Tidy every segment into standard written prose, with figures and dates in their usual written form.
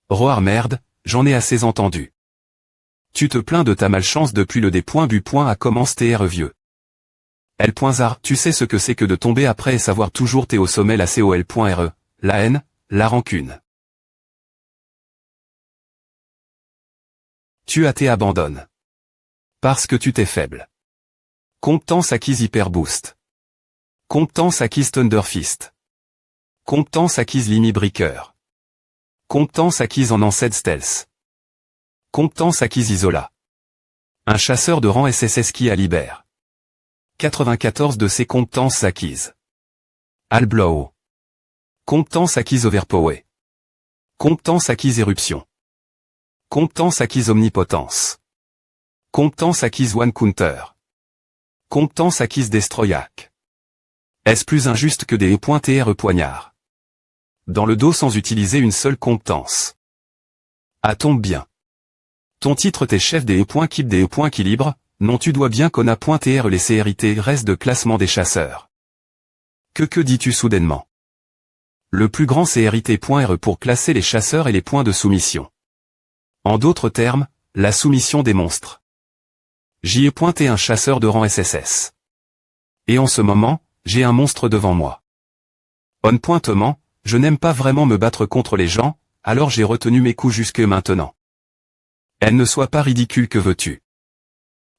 Roar merde, j'en ai assez entendu. Tu te plains de ta malchance depuis le D.B.A commence TR vieux. L.Zar, tu sais ce que c'est que de tomber après et savoir toujours t'es au sommet la COL.RE, la haine, la rancune. Tu as t'es abandonne. Parce que tu t'es faible. Compétence acquise Hyper Boost. Compétence acquise Thunder Fist. Compétence acquise Limi Breaker. Compétence acquise en Anced Stealth. Compétence acquise Isola. Un chasseur de rang SSS qui a libère. 94 de ses compétences acquises. Allblow. Compétence acquise Overpower. Compétence acquise Éruption. Compétence acquise Omnipotence. Compétence acquise One Counter. Compétence acquise Destroyak. Est-ce plus injuste que des E.TR poignard? Dans le dos sans utiliser une seule compétence. Ah tombe bien. Ton titre t'es chef des E.Keep des E.Équilibre, non tu dois bien qu'on a.TR les CRIT restent de classement des chasseurs. Que dis-tu soudainement? Le plus grand CRIT.RE pour classer les chasseurs et les points de soumission. En d'autres termes, la soumission des monstres. J'y ai pointé un chasseur de rang SSS. Et en ce moment, j'ai un monstre devant moi. Pointement, je n'aime pas vraiment me battre contre les gens, alors j'ai retenu mes coups jusque maintenant. Elle ne soit pas ridicule que veux-tu.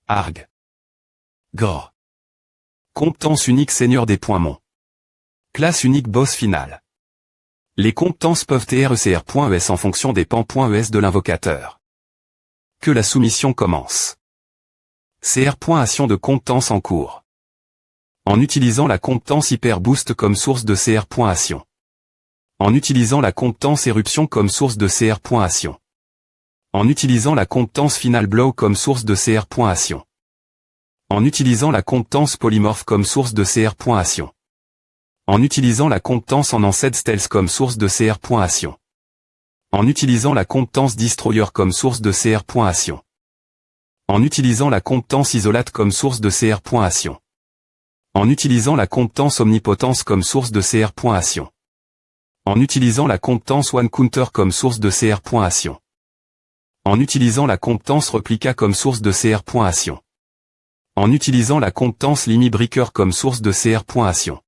Arg. Grrr. Compétence unique seigneur des points mon. Classe unique boss final. Les compétences peuvent TRCR.ES en fonction des pans.ES de l'invocateur. Que la soumission commence. CR.Action de compétence en cours. En utilisant la compétence Hyper Boost comme source de CR.Action. En utilisant la compétence Éruption comme source de CR.Action. En utilisant la compétence Final Blow comme source de CR.Action. En utilisant la compétence Polymorph comme source de CR.Action. En utilisant la compétence en Anced Stealth comme source de CR.Action. En utilisant la compétence Destroyer comme source de CR.Action. En utilisant la compétence Isolate comme source de CR.Action. En utilisant la compétence Omnipotence comme source de CR.Action. En utilisant la compétence One Counter comme source de CR.Action. En utilisant la compétence Replica comme source de CR.Action. En utilisant la compétence Limi Breaker comme source de CR.Action.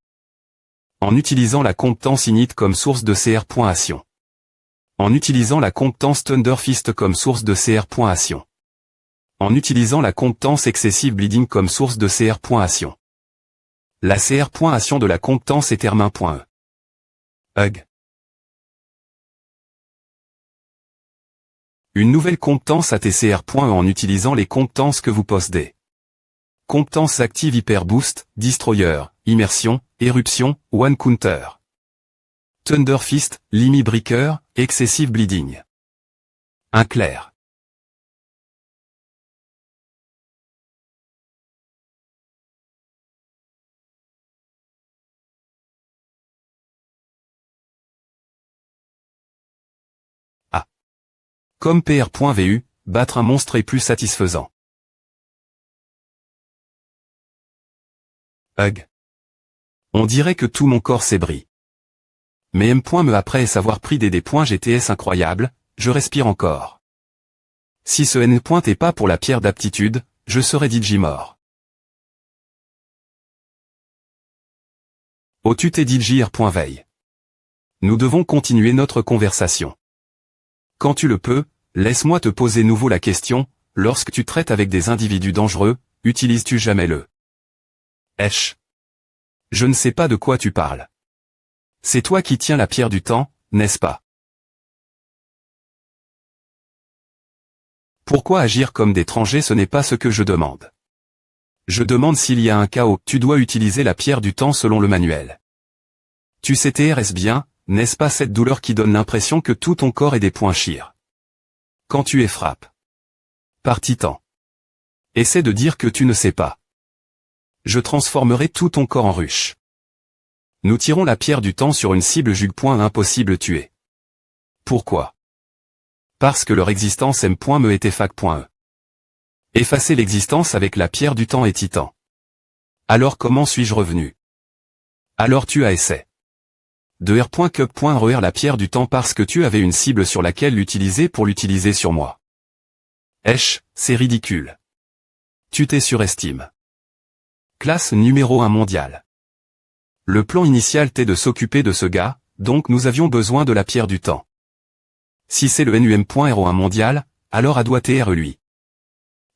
En utilisant la compétence Init comme source de CR.Action. En utilisant la compétence Thunder Fist comme source de CR.Action. En utilisant la compétence Excessive Bleeding comme source de CR.Action. La CR.Action de la compétence est Termin.E. Hug. Une nouvelle compétence ATCR.E en utilisant les compétences que vous possédez. Compétences actives Hyper Boost, Destroyer, Immersion, Éruption, One Counter. Thunder Fist, Limi Breaker, Excessive Bleeding. Un clair. A. Comme PR.VU, battre un monstre est plus satisfaisant. Hug. On dirait que tout mon corps s'ébrit. Mais M.me après avoir pris des points GTS incroyables, je respire encore. Si ce N point est pas pour la pierre d'aptitude, je serais Digimort. Au tuté Digir.veille. Nous devons continuer notre conversation. Quand tu le peux, laisse-moi te poser nouveau la question, lorsque tu traites avec des individus dangereux, utilises-tu jamais le H. Je ne sais pas de quoi tu parles. C'est toi qui tiens la pierre du temps, n'est-ce pas? Pourquoi agir comme d'étrangers? Ce n'est pas ce que je demande. Je demande s'il y a un cas où tu dois utiliser la pierre du temps selon le manuel. Tu sais TRS bien, n'est-ce pas cette douleur qui donne l'impression que tout ton corps est des points chires? Quand tu es frappe. Par Titan. Essaie de dire que tu ne sais pas. Je transformerai tout ton corps en ruche. Nous tirons la pierre du temps sur une cible jug. Impossible tuer. Pourquoi? Parce que leur existence M.me était fac.e. Effacer l'existence avec la pierre du temps est Titan. Alors comment suis-je revenu? Alors tu as essai. De R.Cup.RER la pierre du temps parce que tu avais une cible sur laquelle l'utiliser pour l'utiliser sur moi. C'est ridicule. Tu t'es surestimes. Classe numéro 1 mondiale. Le plan initial était de s'occuper de ce gars, donc nous avions besoin de la pierre du temps. Si c'est le NUM.RO1 mondial, alors à doit être lui.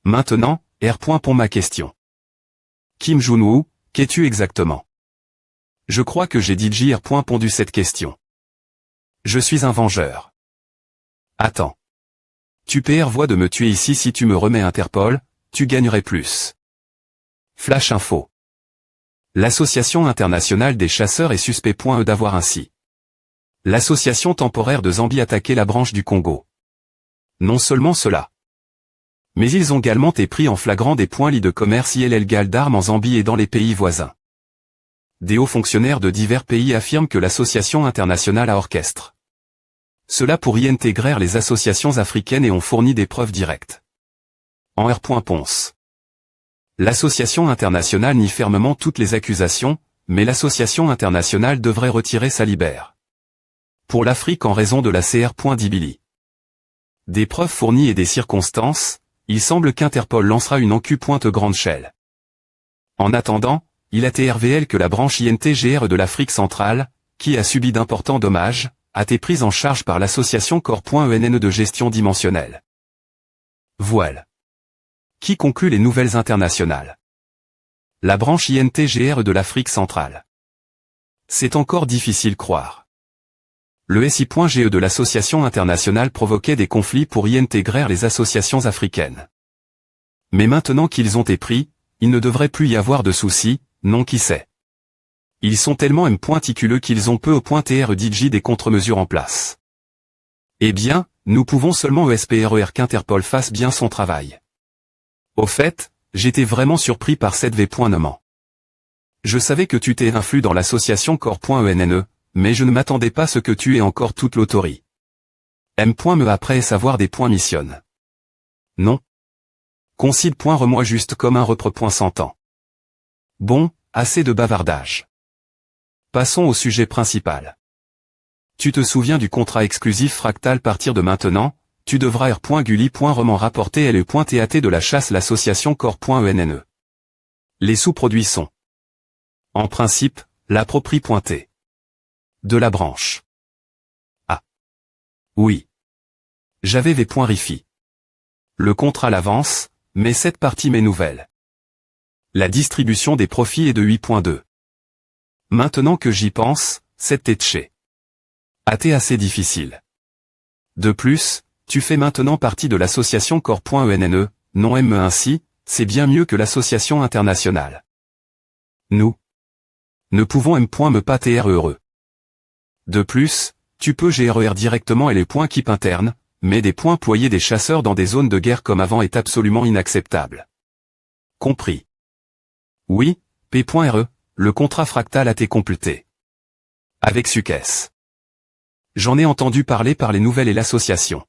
Maintenant, pour ma question. Kim Jun-woo, qu'es-tu exactement? Je crois que j'ai dit pondu cette question. Je suis un vengeur. Attends. Tu voix de me tuer ici si tu me remets Interpol, tu gagnerais plus. Flash info. L'Association internationale des chasseurs est suspect d'avoir ainsi. L'association temporaire de Zambie attaqué la branche du Congo. Non seulement cela. Mais ils ont également été pris en flagrant des lits de commerce illégal d'armes en Zambie et dans les pays voisins. Des hauts fonctionnaires de divers pays affirment que l'association internationale a orchestre cela pour y intégrer les associations africaines et ont fourni des preuves directes. En R.Ponce. L'association internationale nie fermement toutes les accusations, mais l'association internationale devrait retirer sa libère. Pour l'Afrique en raison de la CR.Dibili. Des preuves fournies et des circonstances, il semble qu'Interpol lancera une enquête grande échelle. En attendant, il a été révélé que la branche INTGR de l'Afrique centrale, qui a subi d'importants dommages, a été prise en charge par l'association Corps.ENN de gestion dimensionnelle. Voile. Qui conclut les nouvelles internationales. La branche INTGR de l'Afrique centrale. C'est encore difficile croire. Le SI.GE de l'association internationale provoquait des conflits pour y intégrer les associations africaines. Mais maintenant qu'ils ont été pris, il ne devrait plus y avoir de soucis, non qui sait. Ils sont tellement pointiculeux qu'ils ont peu au point DJ des contre-mesures en place. Eh bien, nous pouvons seulement espérer qu'Interpol fasse bien son travail. Au fait, j'étais vraiment surpris par cette V.nommant. Je savais que tu t'es influe dans l'association Corps.ENN, mais je ne m'attendais pas à ce que tu aies encore toute l'autorité. Me après savoir des points missionne. Non. Concile.remoi juste comme un repre. S'entend. Bon, assez de bavardage. Passons au sujet principal. Tu te souviens du contrat exclusif fractal partir de maintenant, tu devras R.Gulli.reman rapporter LE.TAT de la chasse l'association Corps.ENN. Les sous-produits sont. En principe, la proprie.T. De la branche. Ah. Oui. J'avais V.Rifi. Le contrat l'avance, mais cette partie m'est nouvelle. La distribution des profits est de 8.2. Maintenant que j'y pense, cette tête été assez difficile. De plus, tu fais maintenant partie de l'association Corps.ENN, non me ainsi, c'est bien mieux que l'association internationale. Nous ne pouvons me pas t'être heureux. De plus, tu peux gérer directement et les points keep internes, mais des points ployés des chasseurs dans des zones de guerre comme avant est absolument inacceptable. Compris. Oui, P.RE, le contrat fractal a été complété. Avec succès. J'en ai entendu parler par les nouvelles et l'association.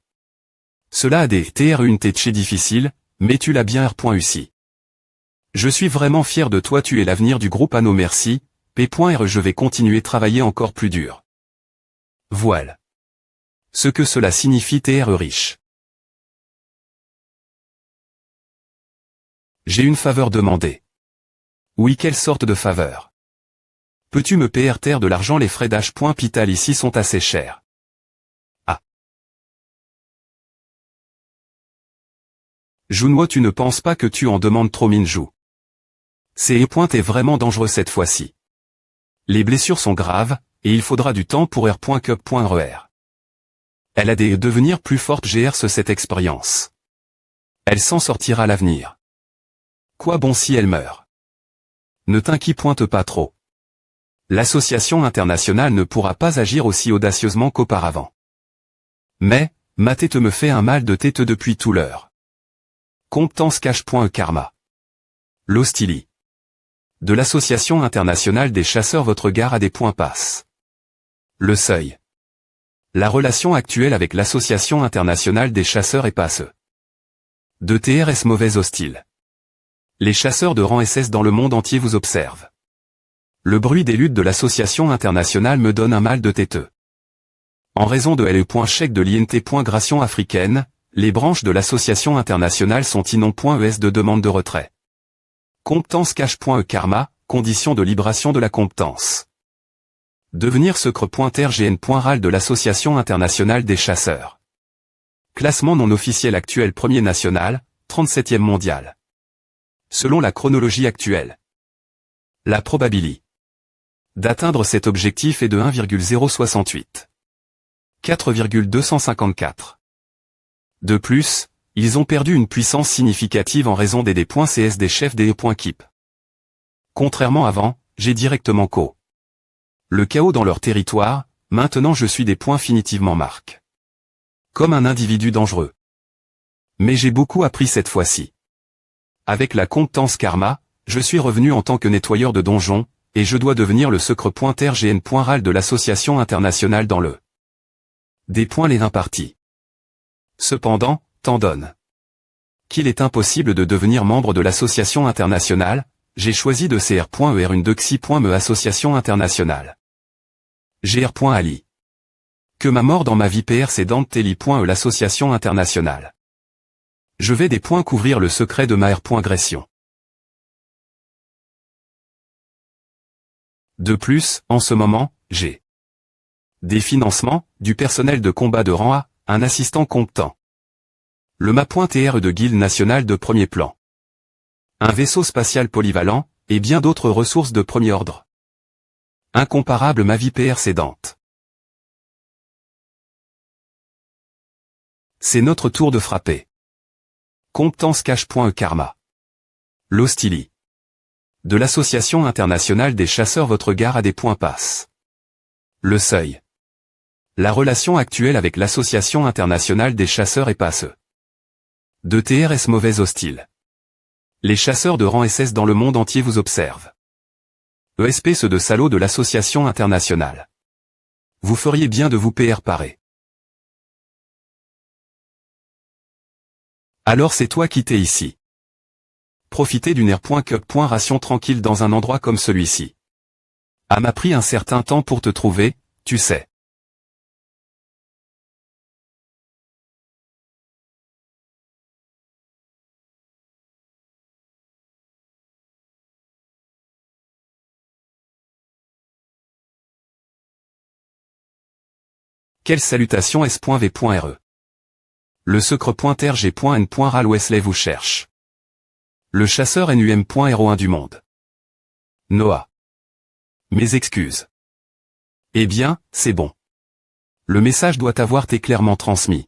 Cela a été une tâche difficile, mais tu l'as bien R.UCI. Je suis vraiment fier de toi, tu es l'avenir du groupe Anno merci, P.RE je vais continuer travailler encore plus dur. Voile. Ce que cela signifie TR riche. J'ai une faveur demandée. Oui, quelle sorte de faveur? Peux-tu me payer de l'argent? Les frais d'H.Pital ici sont assez chers. Ah. Junwo, tu ne penses pas que tu en demandes trop, Minju? C'est est vraiment dangereux cette fois-ci. Les blessures sont graves, et il faudra du temps pour R.Cup.RER. Elle a des devenir plus forte cette expérience. Elle s'en sortira à l'avenir. Quoi bon si elle meurt? Ne t'inquiète pas trop. L'association internationale ne pourra pas agir aussi audacieusement qu'auparavant. Mais, ma tête me fait un mal de tête depuis tout l'heure. Comptance cache.karma. L'hostili. De l'association internationale des chasseurs votre gare a des points passe. Le seuil. La relation actuelle avec l'association internationale des chasseurs est passe. De TRS mauvais hostile. Les chasseurs de rang SS dans le monde entier vous observent. Le bruit des luttes de l'association internationale me donne un mal de têteux. En raison de LE.chèque de l'INT.gration africaine, les branches de l'association internationale sont inon.es de demande de retrait. Comptance cash.e karma, conditions de libération de la comptance. Devenir secret.rgn.ral de l'association internationale des chasseurs. Classement non officiel actuel premier national, 37e mondial. Selon la chronologie actuelle. La probabilité d'atteindre cet objectif est de 1,068. 4,254. De plus, ils ont perdu une puissance significative en raison des D.CS des chefs des E.Keep. Contrairement avant, j'ai directement le chaos dans leur territoire, maintenant je suis des points finitivement marque. Comme un individu dangereux. Mais j'ai beaucoup appris cette fois-ci. Avec la comptance karma, je suis revenu en tant que nettoyeur de donjons, et je dois devenir le secret.rgn.ral de l'association internationale dans le des points les impartis. Cependant, tant donne qu'il est impossible de devenir membre de l'association internationale, j'ai choisi de cr.er une de xi.me association internationale. gr.ali. Que ma mort dans ma vie précédente teli.e l'association internationale. Je vais des points couvrir le secret de ma r.gression. De plus, en ce moment, j'ai des financements, du personnel de combat de rang A, un assistant comptant. Le mâ.tr de guilde nationale de premier plan. Un vaisseau spatial polyvalent, et bien d'autres ressources de premier ordre. Incomparable ma vie précédente. C'est notre tour de frapper. Comptance cash.e karma. L'hostili. De l'association internationale des chasseurs votre gare à des points passe. Le seuil. La relation actuelle avec l'association internationale des chasseurs est passe. De TRS mauvaise hostile. Les chasseurs de rang SS dans le monde entier vous observent. ESP ceux de salauds de l'association internationale. Vous feriez bien de vous parer. Alors c'est toi qui t'es ici. Profitez d'une air.cup.ration tranquille dans un endroit comme celui-ci. A m'a pris un certain temps pour te trouver, tu sais. Quelle salutation S.V.re. Le secret.rg.n.ral Wesley vous cherche. Le chasseur NUM.01 du monde. Noah. Mes excuses. Eh bien, c'est bon. Le message doit avoir été clairement transmis.